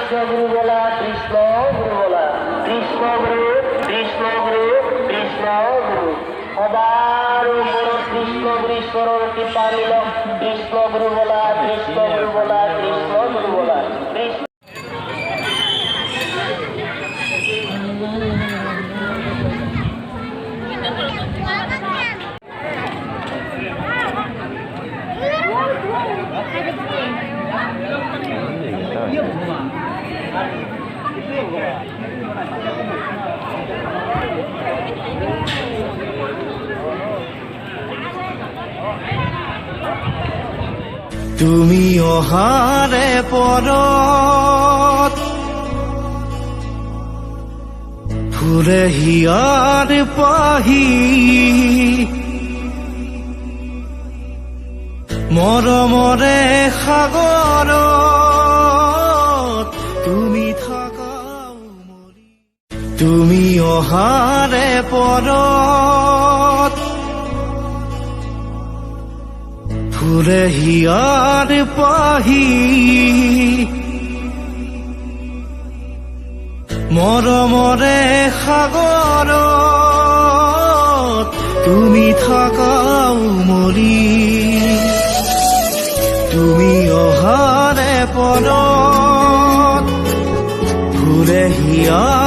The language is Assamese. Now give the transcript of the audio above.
কৃষ্ণ গুরু বলা, কৃষ্ণ গুরু বলা, কৃষ্ণ গুরু, কৃষ্ণ গুরু, কৃষ্ণ গুরু। সবার উপর কৃষ্ণ গুরু ঈশ্বরের কৃপা নিল। কৃষ্ণ গুরু বলা, কৃষ্ণ গুরু বলা, কৃষ্ণ গুরু বলা, কৃষ্ণ। তুমি অহাৰে পৰত ফুৰে হিয়াৰ পাহি মৰমৰে সাগৰত তুমি থাকা উমলি। তুমি অহাৰে পৰত ফুৰে হিয়াৰ পাহি মৰমৰে সাগৰত তুমি থাকা উমলি। তুমি অহাৰে পৰত ফুৰে হিয়াৰ